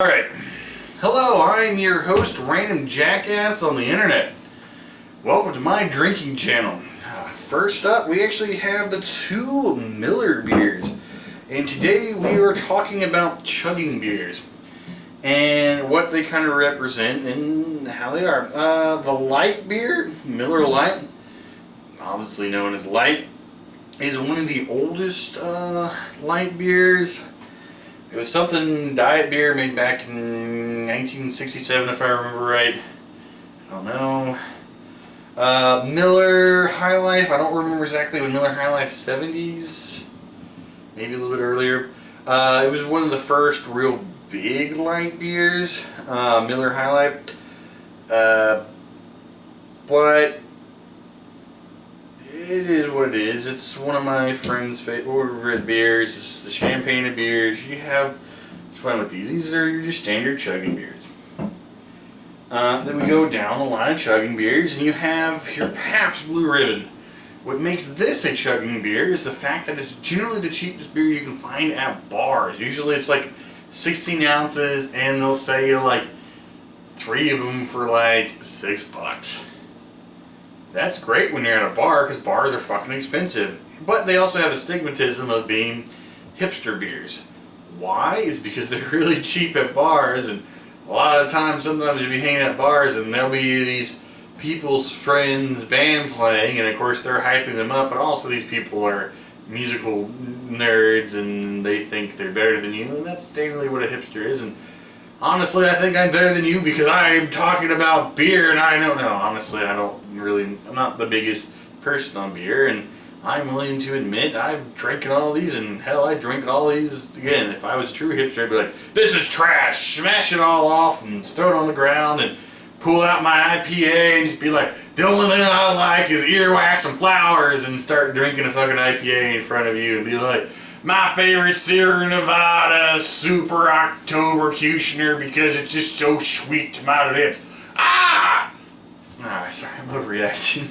Alright, hello, I'm your host, Random Jackass on the Internet. Welcome to my drinking channel. First up, we actually have the two Miller beers. And today we are talking about chugging beers. And what they kind of represent and how they are. The light beer, Miller Lite, obviously known as Light, is one of the oldest light beers. It was something diet beer made back in 1967, if I remember right. I don't know. Miller High Life. I don't remember exactly when Miller High Life 70s, maybe a little bit earlier. It was one of the first real big light beers. Miller High Life. But it is what it is. It's one of my friend's favorite beers. It's the champagne of beers. It's fun with these. These are your just standard chugging beers. Then we go down the line of chugging beers, and you have your Pabst Blue Ribbon. What makes this a chugging beer is the fact that it's generally the cheapest beer you can find at bars. Usually it's like 16 ounces, and they'll sell you like 3 of them for like $6. That's great when you're at a bar, because bars are fucking expensive. But they also have a stigmatism of being hipster beers. Why? Is because they're really cheap at bars, and a lot of times, sometimes you'll be hanging at bars and there'll be these people's friends band playing, and of course they're hyping them up, but also these people are musical nerds and they think they're better than you, and that's generally what a hipster is. And honestly, I think I'm better than you because I'm talking about beer, and I don't know. Honestly, I'm not the biggest person on beer, and I'm willing to admit I'm drinking all these, and hell, I drink all these again. If I was a true hipster, I'd be like, this is trash, smash it all off and throw it on the ground and pull out my IPA and just be like, the only thing I like is earwax and flowers, and start drinking a fucking IPA in front of you and be like, my favorite Sierra Nevada Super Octobercutioner because it's just so sweet to my lips. Sorry, I'm overreacting.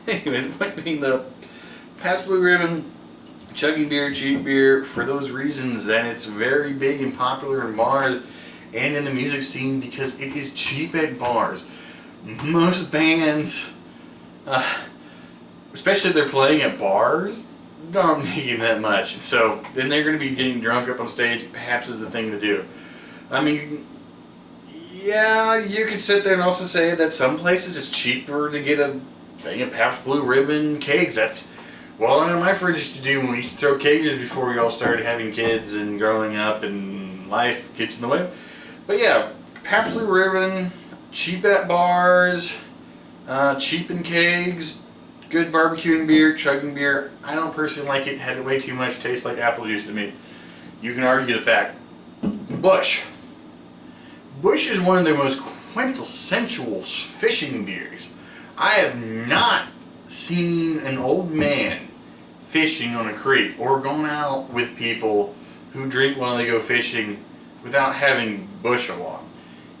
Anyways, point being though, Pabst Blue Ribbon, chugging beer, cheap beer, for those reasons that it's very big and popular in bars and in the music scene because it is cheap at bars. Most bands, especially if they're playing at bars, don't make it that much. So then they're going to be getting drunk up on stage. Perhaps is the thing to do. I mean, yeah, you could sit there and also say that some places it's cheaper to get a thing of Pabst Blue Ribbon kegs. That's well, I know my friends used to do when we used to throw kegers before we all started having kids and growing up and life gets in the way. But yeah, Pabst Blue Ribbon, cheap at bars, cheap in kegs, good barbecuing beer, chugging beer. I don't personally like it. It had way too much taste like apple juice to me. You can argue the fact. Busch. Busch is one of their most quintessential fishing beers. I have not seen an old man fishing on a creek or going out with people who drink while they go fishing without having Busch along.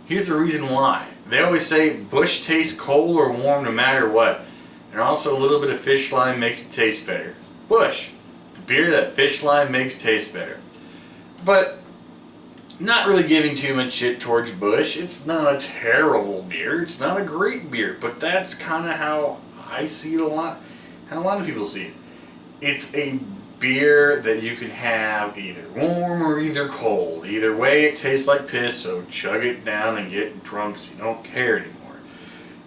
Here's the reason why. They always say Busch tastes cold or warm no matter what. And also a little bit of fish lime makes it taste better. Busch, the beer that fish lime makes taste better. But not really giving too much shit towards Busch. It's not a terrible beer. It's not a great beer. But that's kind of how I see it how a lot of people see it. It's a beer that you can have either warm or either cold. Either way, it tastes like piss, so chug it down and get drunk so you don't care anymore.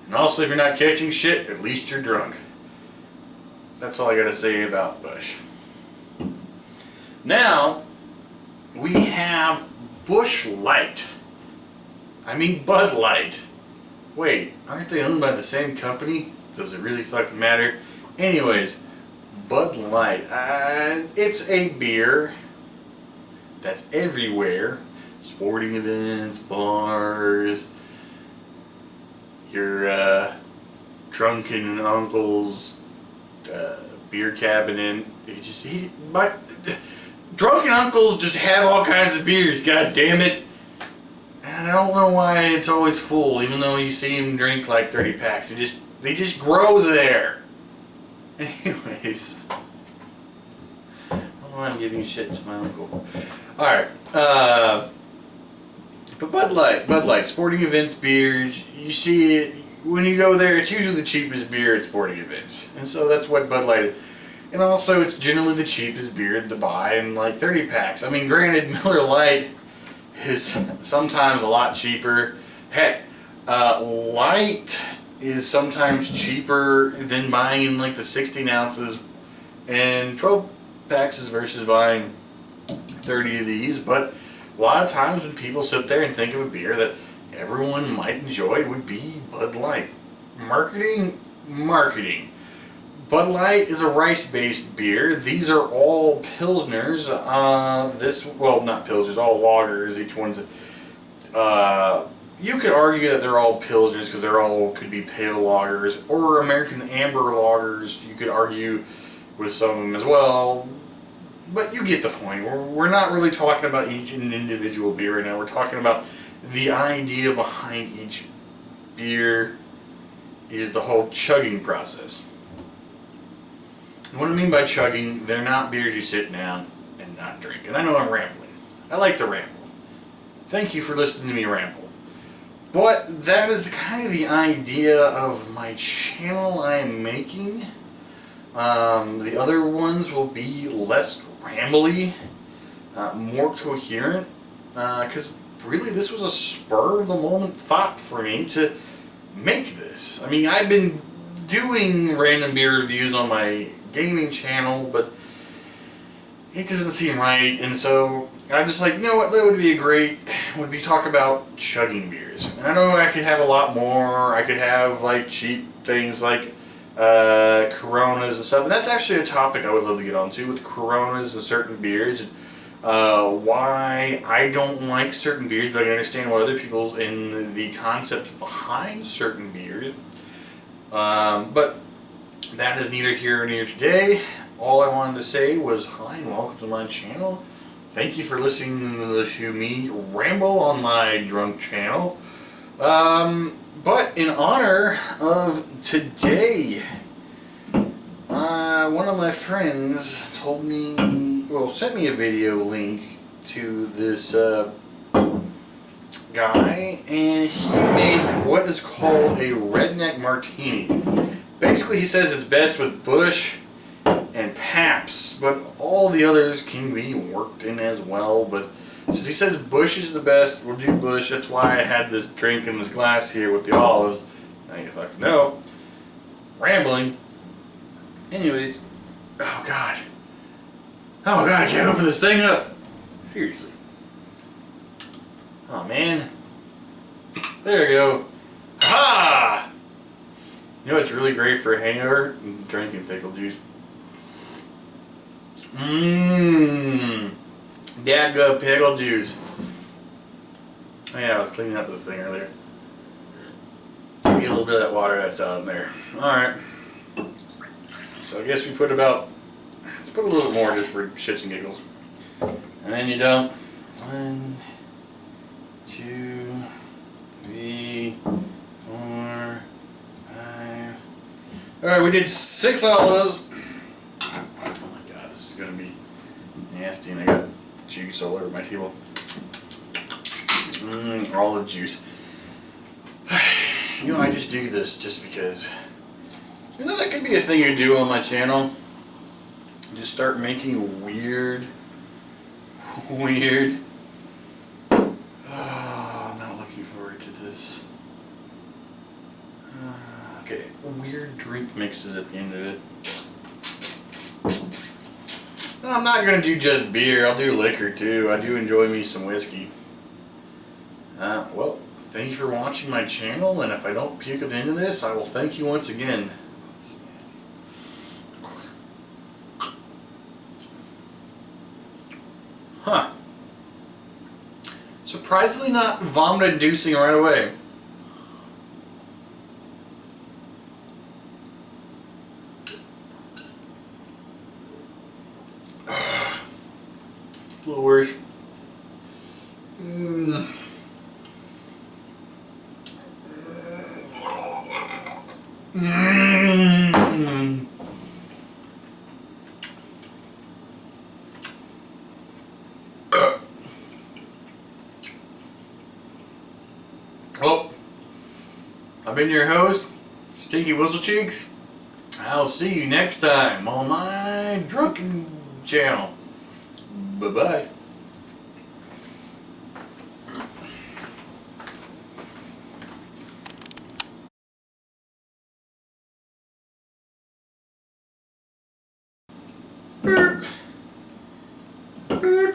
And also, if you're not catching shit, at least you're drunk. That's all I gotta say about Busch. Now, we have Busch Light. I mean Bud Light. Wait, aren't they owned by the same company? Does it really fucking matter? Anyways, Bud Light. It's a beer that's everywhere. Sporting events, bars, your drunken uncle's beer cabinet. Drunken uncles just have all kinds of beers, god damn it. And I don't know why it's always full, even though you see them drink like 30 packs. They just grow there. Anyways. I don't know why I'm giving shit to my uncle. Alright. But Bud Light, sporting events beers, you see it, when you go there, it's usually the cheapest beer at sporting events. And so that's what Bud Light is. And also, it's generally the cheapest beer to buy in like 30 packs. I mean, granted, Miller Lite is sometimes a lot cheaper. Heck, Light is sometimes cheaper than buying in like the 16 ounces and 12 packs versus buying 30 of these. But a lot of times when people sit there and think of a beer that everyone might enjoy, it would be Bud Light. Marketing. Bud Light is a rice-based beer. These are all Pilsners. Well, not Pilsners, all lagers. Each one's you could argue that they're all Pilsners because they're all could be pale lagers or American amber lagers. You could argue with some of them as well. But you get the point. We're not really talking about each individual beer right now. We're talking about the idea behind each beer is the whole chugging process. What I mean by chugging, they're not beers you sit down and not drink. And I know I'm rambling. I like to ramble. Thank you for listening to me ramble. But that is kind of the idea of my channel I'm making. The other ones will be less rambly, more coherent, because really this was a spur of the moment thought for me to make this. I mean, I've been doing random beer reviews on my gaming channel, but it doesn't seem right, and so I just like, you know what, that would be talk about chugging beers. And I know I could have a lot more. I could have like cheap things like Coronas and stuff, and that's actually a topic I would love to get onto with Coronas and certain beers. Why I don't like certain beers, but I can understand why other people's in the concept behind certain beers. But that is neither here nor today. All I wanted to say was hi and welcome to my channel. Thank you for listening to me ramble on my drunk channel. But in honor of today, one of my friends told me, well, sent me a video link to this guy, and he made what is called a redneck martini. Basically, he says it's best with Busch and Pabst, but all the others can be worked in as well. But since he says Busch is the best, we'll do Busch. That's why I had this drink in this glass here with the olives. Now you fucking know. Rambling. Anyways. Oh God. Oh God, I can't open this thing up. Seriously. Oh man. There we go. Ha! You know what's really great for a hangover? Drinking pickle juice. Dadgum pickle juice. Oh yeah, I was cleaning up this thing earlier. Get a little bit of that water that's out in there. Alright. So I guess we put about, let's put a little more just for shits and giggles. And then you dump 1, 2, 3, 4, 5. Alright, we did 6 olives. Oh my God, this is gonna be nasty, and I got juice all over my table. Olive juice. You know, I just do this just because. You know, that could be a thing you do on my channel. Just start making weird. Oh, I'm not looking forward to this. Okay, weird drink mixes at the end of it. No, I'm not going to do just beer. I'll do liquor too. I do enjoy me some whiskey. Well, thank you for watching my channel, and if I don't puke at the end of this, I will thank you once again. Huh. Surprisingly not vomit-inducing right away. A little worse. Well, I've been your host, Stinky Whistle Cheeks. I'll see you next time on my drunken channel. Bye-bye. Beep. Beep.